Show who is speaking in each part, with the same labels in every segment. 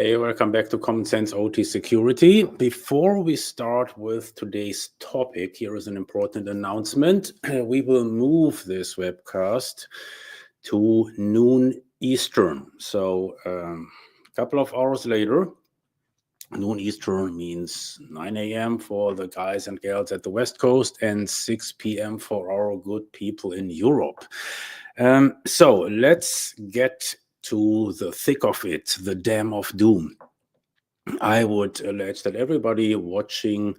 Speaker 1: Hey, welcome back to Common Sense OT Security. Before we start with today's topic, here is an important announcement. We will move this webcast to noon Eastern. So a couple of hours later, noon Eastern means 9 a.m. for the guys and gals at the West Coast and 6 p.m. for our good people in Europe. So let's get to the thick of it, the dam of doom. I would allege that everybody watching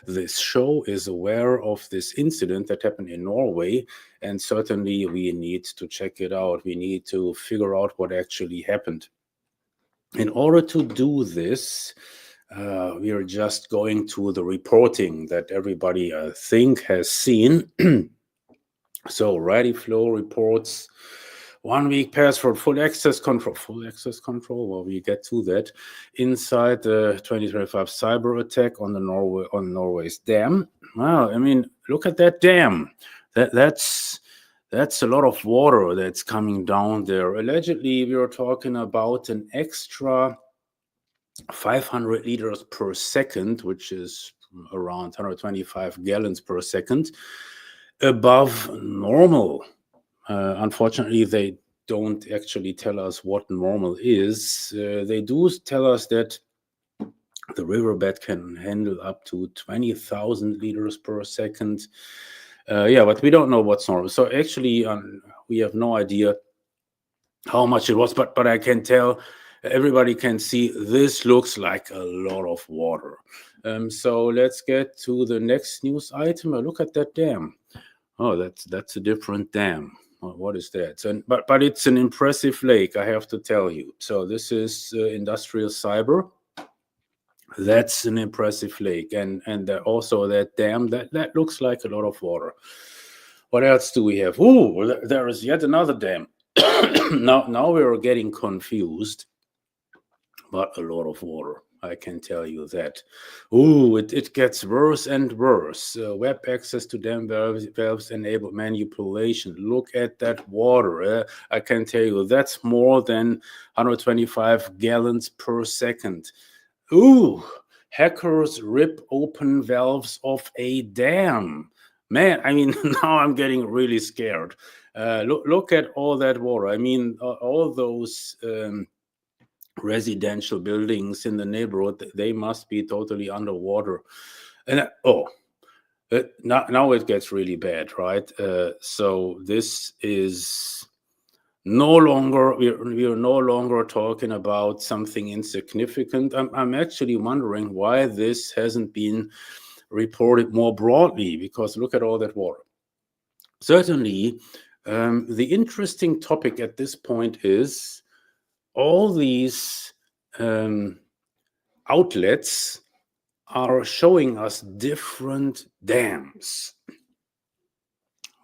Speaker 1: this show is aware of this incident that happened in Norway, and certainly we need to check it out. We need to figure out what actually happened. In order to do this, we are just going to the reporting that everybody, I think, has seen. So, ReadyFlow reports 1 week password full access control. Full access control? Well, we get to that. Inside the 2025 cyber attack on Norway's dam. Wow, I mean, look at that dam. That's a lot of water that's coming down there. Allegedly, we are talking about an extra 500 liters per second, which is around 125 gallons per second, above normal. Unfortunately, they don't actually tell us what normal is. They do tell us that the riverbed can handle up to 20,000 liters per second. But we don't know what's normal. So actually, we have no idea how much it was, but I can tell everybody can see this looks like a lot of water. So let's get to the next news item. Look at that dam. Oh, that's a different dam. What is that? But it's an impressive lake, I have to tell you. So this is industrial cyber. That's an impressive lake, and also that dam that looks like a lot of water. What else do we have? Oh, there is yet another dam. now we are getting confused, but a lot of water. I can tell you that. Ooh, it gets worse and worse. Web access to dam valves enable manipulation. Look at that water. I can tell you that's more than 125 gallons per second. Ooh, hackers rip open valves of a dam. Man, I mean, now I'm getting really scared. Look at all that water. I mean, all those residential buildings in the neighborhood, they must be totally underwater. And now it gets really bad, right? So this is no longer, we are no longer talking about something insignificant. I'm actually wondering why this hasn't been reported more broadly, because look at all that water. Certainly, the interesting topic at this point is all these outlets are showing us different dams.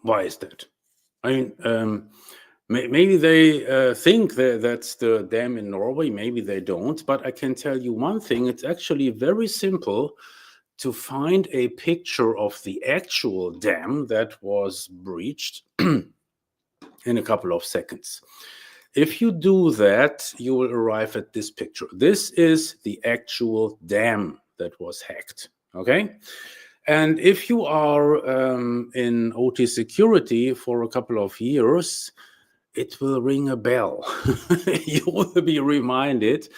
Speaker 1: Why is that? I mean, maybe they think that's the dam in Norway. Maybe they don't. But I can tell you one thing. It's actually very simple to find a picture of the actual dam that was breached in a couple of seconds. If you do that, you will arrive at this picture. This is the actual dam that was hacked, okay? And if you are in OT security for a couple of years, it will ring a bell. You will be reminded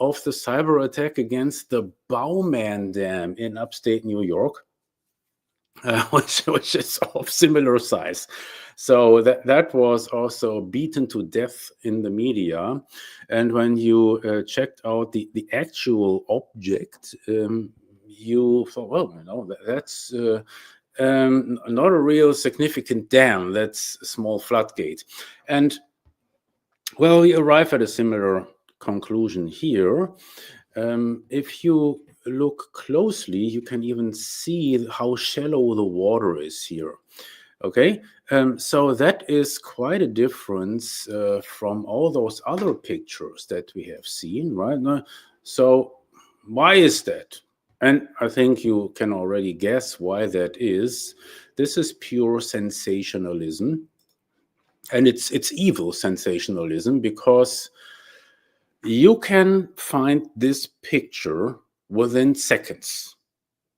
Speaker 1: of the cyber attack against the Bowman Dam in upstate New York, which is of similar size. So that was also beaten to death in the media. And when you checked out the actual object, you thought, well, that's not a real significant dam. That's a small floodgate. And well, we arrive at a similar conclusion here. If you look closely, you can even see how shallow the water is here. Okay, so that is quite a difference from all those other pictures that we have seen, right? So why is that? And I think you can already guess why that is. This is pure sensationalism. And it's evil sensationalism, because You can find this picture within seconds.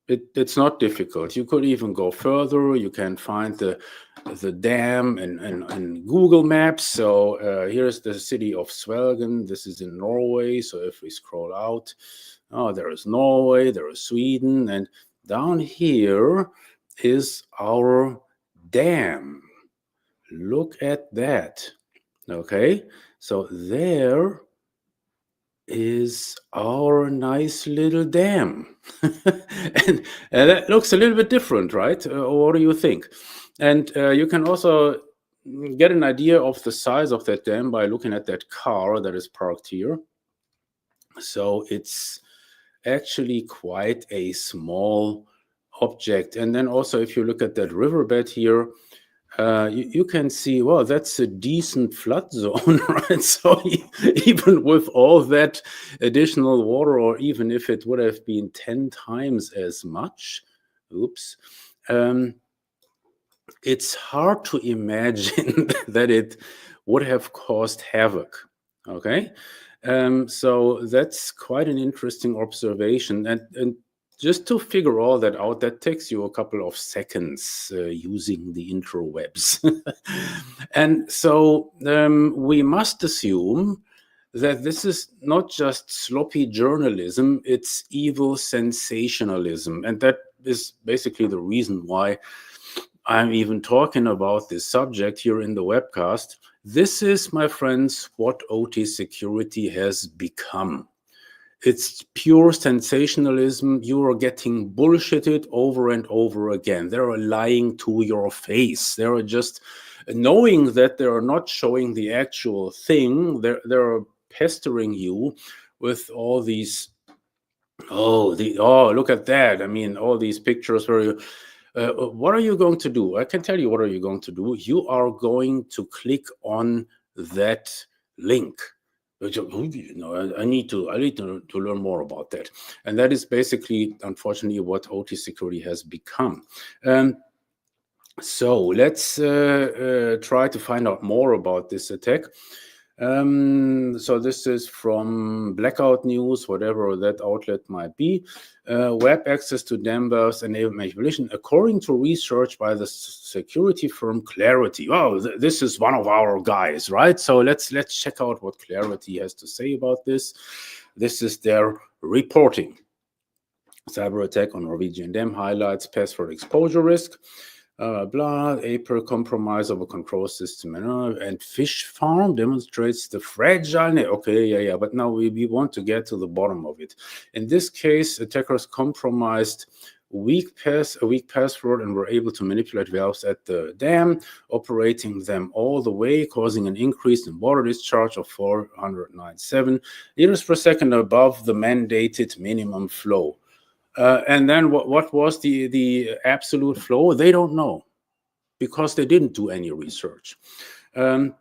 Speaker 1: It's not difficult. You could even go further. You can find the dam in Google Maps. So here's the city of Svelgen. This is in Norway. So if we scroll out, oh, there is Norway, there is Sweden, and down here is our dam. Look at that. Okay, so there is our nice little dam. and that looks a little bit different, right? What do you think? And you can also get an idea of the size of that dam by looking at that car that is parked here. So it's actually quite a small object. And then also, if you look at that riverbed here, you can see, well, that's a decent flood zone, right? So even with all that additional water, or even if it would have been 10 times as much, it's hard to imagine that it would have caused havoc, okay? So that's quite an interesting observation. And just to figure all that out, that takes you a couple of seconds using the interwebs. And so we must assume that this is not just sloppy journalism, it's evil sensationalism. And that is basically the reason why I'm even talking about this subject here in the webcast. This is, my friends, what OT security has become. It's pure sensationalism. You are getting bullshitted over and over again. They're lying to your face. They're just knowing that they're not showing the actual thing. They're pestering you with all these, look at that. I mean, all these pictures where you, what are you going to do? I can tell you what are you going to do. You are going to click on that link. I need to learn more about that. And that is basically, unfortunately, what OT security has become. So let's try to find out more about this attack. So this is from Blackout News, whatever that outlet might be. Web access to Danvers enabled manipulation, according to research by the security firm Clarity. Oh, this is one of our guys, right? So let's check out what Clarity has to say about this. This is their reporting. Cyber attack on Norwegian dam highlights password exposure risk. April compromise of a control system and fish farm demonstrates the fragile. Okay, yeah. But now we want to get to the bottom of it. In this case, attackers compromised a weak password and were able to manipulate valves at the dam, operating them all the way, causing an increase in water discharge of 497 liters per second above the mandated minimum flow. And then what was the absolute flow? They don't know, because they didn't do any research. The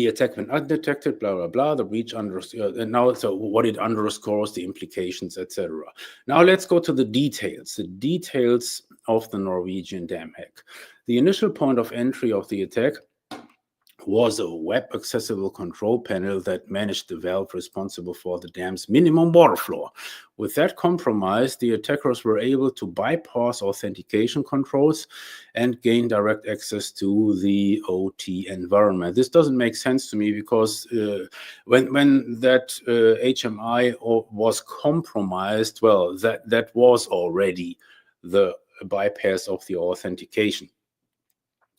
Speaker 1: attack went undetected, blah, blah, blah. The breach so what it underscores, the implications, etc. Now let's go to the details of the Norwegian dam hack. The initial point of entry of the attack was a web-accessible control panel that managed the valve responsible for the dam's minimum water flow. With that compromise, the attackers were able to bypass authentication controls and gain direct access to the OT environment. This doesn't make sense to me, because when that HMI was compromised, well, that was already the bypass of the authentication.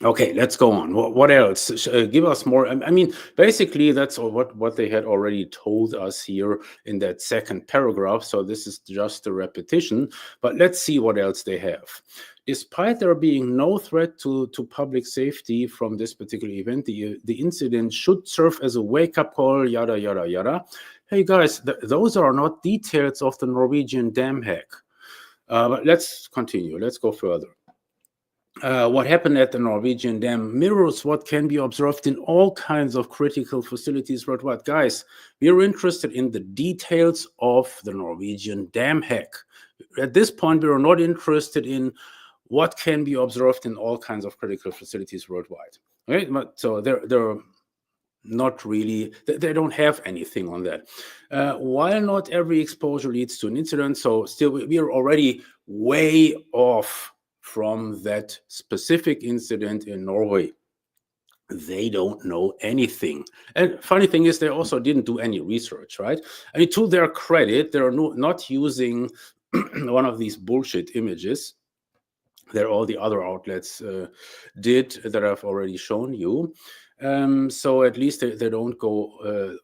Speaker 1: Okay, let's go on. What else? Give us more. I mean, basically, that's what they had already told us here in that second paragraph. So this is just a repetition. But let's see what else they have. Despite there being no threat to public safety from this particular event, the incident should serve as a wake-up call, yada, yada, yada. Hey, guys, those are not details of the Norwegian dam hack. But let's continue. Let's go further. What happened at the Norwegian dam mirrors what can be observed in all kinds of critical facilities worldwide. Guys, we're interested in the details of the Norwegian dam hack. At this point, we are not interested in what can be observed in all kinds of critical facilities worldwide. Right? So there not really, they don't have anything on that. While not every exposure leads to an incident, so still we are already way off from that specific incident in Norway. They don't know anything. And funny thing is, they also didn't do any research, right? I mean, to their credit, they're not using one of these bullshit images that all the other outlets did that I've already shown you. So at least they don't go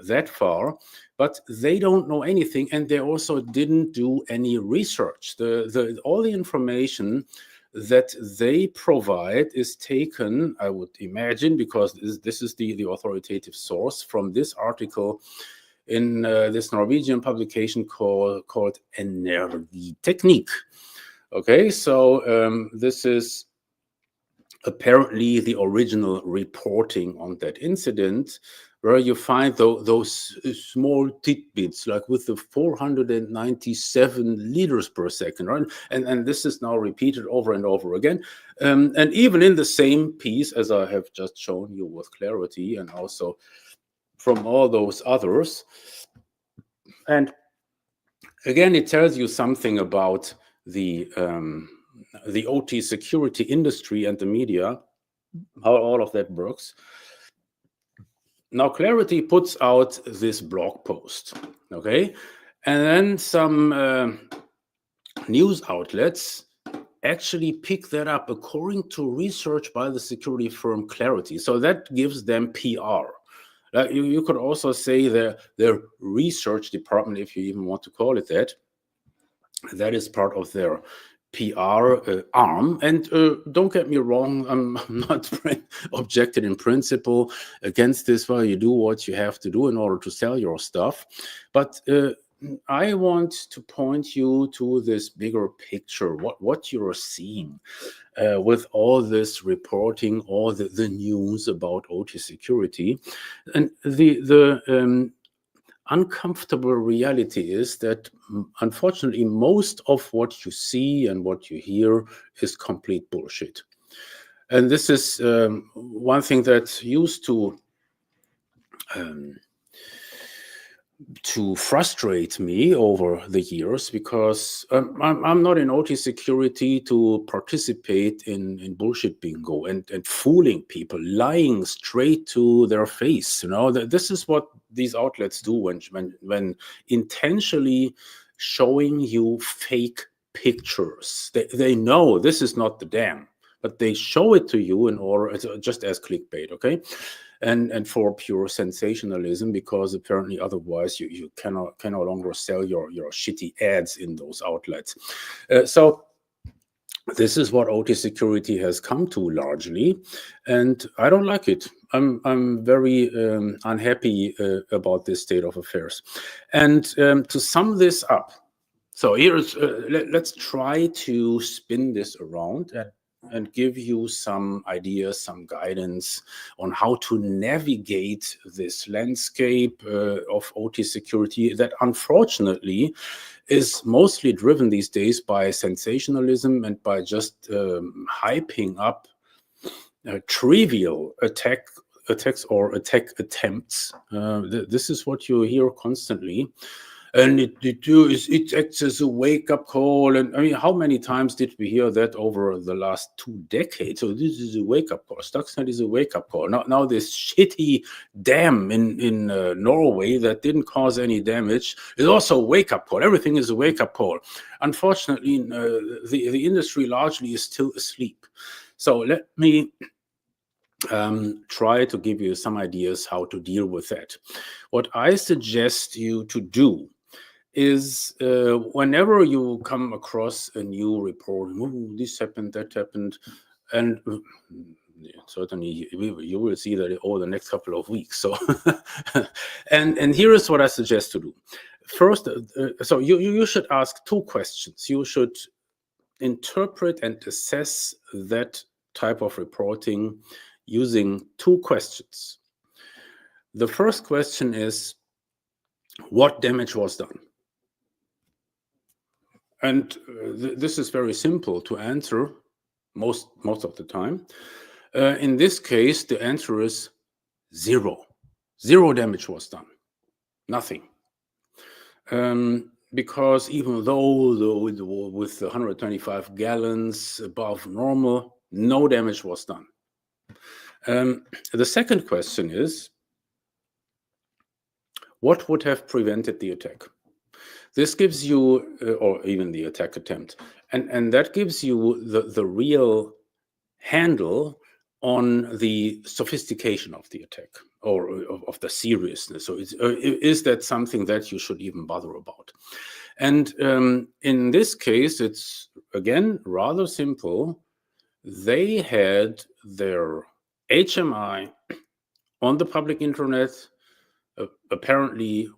Speaker 1: that far, but they don't know anything, and they also didn't do any research. All the information that they provide is taken, I would imagine, because this is the authoritative source, from this article in this Norwegian publication called Energiteknikk. Okay, so this is apparently the original reporting on that incident, where you find those small tidbits, like with the 497 liters per second, right? And this is now repeated over and over again. And even in the same piece, as I have just shown you with clarity, and also from all those others. And again, it tells you something about the OT security industry and the media, how all of that works. Now, Clarity puts out this blog post, okay? And then some news outlets actually pick that up according to research by the security firm Clarity. So that gives them PR. You could also say their research department, if you even want to call it that. That is part of their PR arm. And don't get me wrong, I'm not objected in principle against this. Well, you do what you have to do in order to sell your stuff. But I want to point you to this bigger picture, what you're seeing with all this reporting, all the news about OT security. And the uncomfortable reality is that, unfortunately, most of what you see and what you hear is complete bullshit. And this is one thing that used to frustrate me over the years, because I'm not in OT security to participate in bullshit bingo and fooling people, lying straight to their face. You know, this is what these outlets do when intentionally showing you fake pictures. They know this is not the dam, but they show it to you in order, just as clickbait, okay? And for pure sensationalism, because apparently otherwise you can no longer sell your shitty ads in those outlets. So this is what OT security has come to largely, and I don't like it. I'm very unhappy about this state of affairs. And to sum this up, so here's let's try to spin this around and give you some ideas, some guidance on how to navigate this landscape of OT security that unfortunately is mostly driven these days by sensationalism and by just hyping up trivial attacks or attack attempts. This is what you hear constantly. And it acts as a wake-up call. And I mean, how many times did we hear that over the last 2 decades? So this is a wake-up call. Stuxnet is a wake-up call. Now this shitty dam in Norway that didn't cause any damage is also a wake-up call. Everything is a wake-up call. Unfortunately, the industry largely is still asleep. So let me try to give you some ideas how to deal with that. What I suggest you to do is whenever you come across a new report, this happened, that happened, and certainly you will see that over the next couple of weeks. So, and here is what I suggest to do. First, so you should ask 2 questions. You should interpret and assess that type of reporting using 2 questions. The first question is, what damage was done? And this is very simple to answer most of the time. In this case, the answer is Zero damage was done. Nothing. Because even though with 125 gallons above normal, no damage was done. The second question is, what would have prevented the attack? This gives you, or even the attack attempt, and that gives you the real handle on the sophistication of the attack, or of the seriousness. So is that something that you should even bother about? And in this case, it's again rather simple. They had their HMI on the public internet, apparently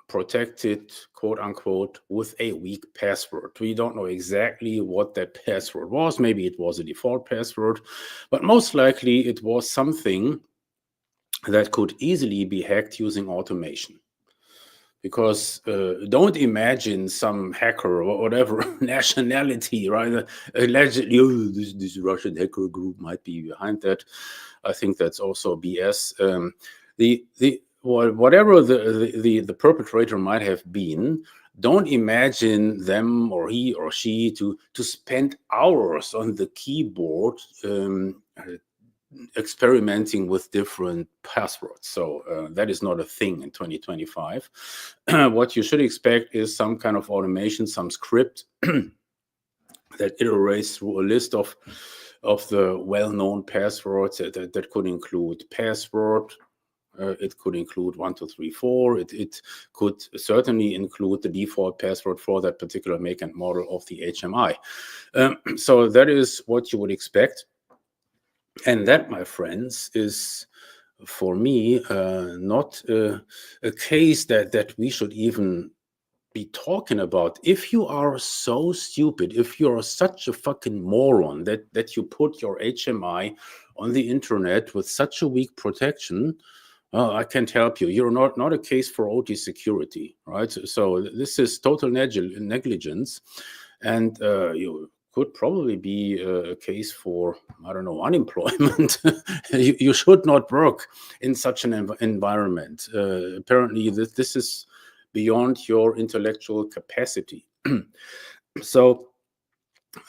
Speaker 1: protected, quote unquote, with a weak password. We don't know exactly what that password was. Maybe it was a default password, but most likely it was something that could easily be hacked using automation. Because don't imagine some hacker or whatever nationality, right? Allegedly, this Russian hacker group might be behind that. I think that's also BS. Whatever the perpetrator might have been, don't imagine them or he or she to spend hours on the keyboard experimenting with different passwords. So that is not a thing in 2025. What you should expect is some kind of automation, some script that iterates through a list of the well-known passwords that could include password. It could include 1, 2, 3, 4. It could certainly include the default password for that particular make and model of the HMI. So that is what you would expect. And that, my friends, is for me not a case that we should even be talking about. If you are so stupid, if you are such a fucking moron that you put your HMI on the internet with such a weak protection, I can't help you. You're not a case for OT security, right? So this is total negligence, and you could probably be a case for, I don't know, unemployment. You should not work in such an environment. Apparently, this is beyond your intellectual capacity. So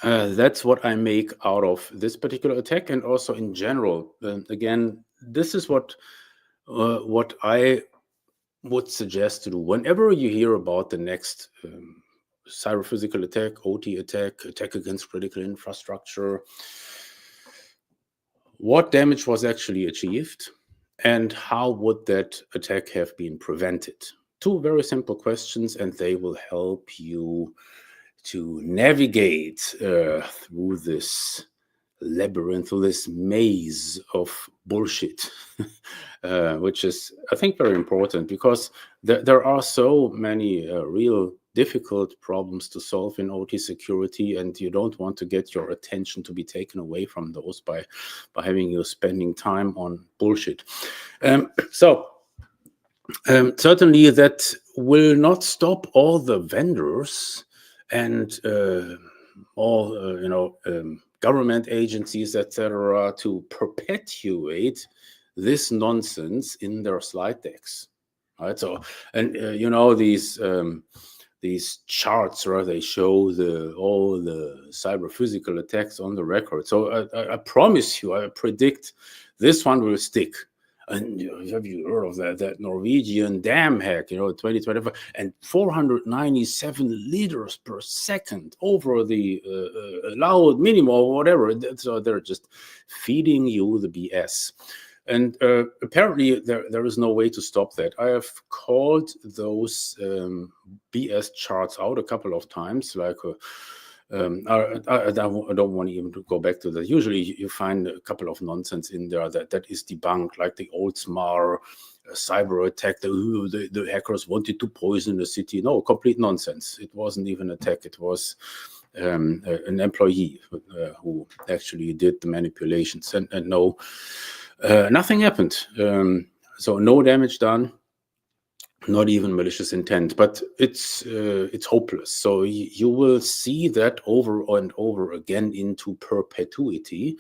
Speaker 1: that's what I make out of this particular attack, and also in general. Again, this is what I would suggest to do whenever you hear about the next cyber physical attack, OT attack against critical infrastructure. What damage was actually achieved, and how would that attack have been prevented? Two very simple questions, and they will help you to navigate through this labyrinth, through this maze of bullshit, which is, I think, very important, because there are so many real difficult problems to solve in OT security, and you don't want to get your attention to be taken away from those by having you spending time on bullshit. Certainly that will not stop all the vendors and all government agencies, etc., to perpetuate this nonsense in their slide decks, right? So, and these charts, where they show all the cyber physical attacks on the record. So I promise you, I predict this one will stick. And have you heard of that Norwegian dam hack, 2025, and 497 liters per second over the allowed minimum or whatever. So they're just feeding you the BS. And apparently there is no way to stop that. I have called those BS charts out a couple of times, like I don't want to even go back to that. Usually you find a couple of nonsense in there that is debunked, like the old SMAR cyber attack. The hackers wanted to poison the city. No, complete nonsense. It wasn't even an attack. It was an employee who actually did the manipulations, and no, nothing happened. So no damage done. Not even malicious intent, but it's hopeless. So you will see that over and over again into perpetuity,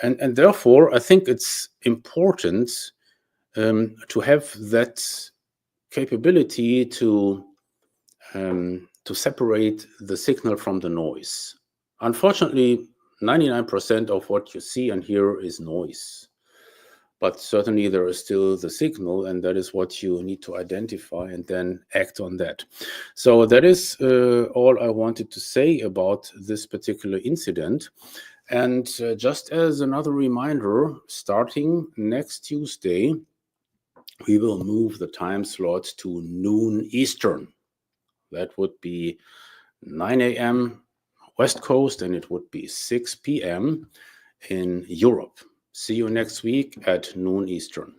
Speaker 1: and therefore I think it's important to have that capability to separate the signal from the noise. Unfortunately, 99% of what you see and hear is noise. But certainly there is still the signal, and that is what you need to identify and then act on that. So that is all I wanted to say about this particular incident. And just as another reminder, starting next Tuesday, we will move the time slot to noon Eastern. That would be 9 a.m. West Coast, and it would be 6 p.m. in Europe. See you next week at noon Eastern.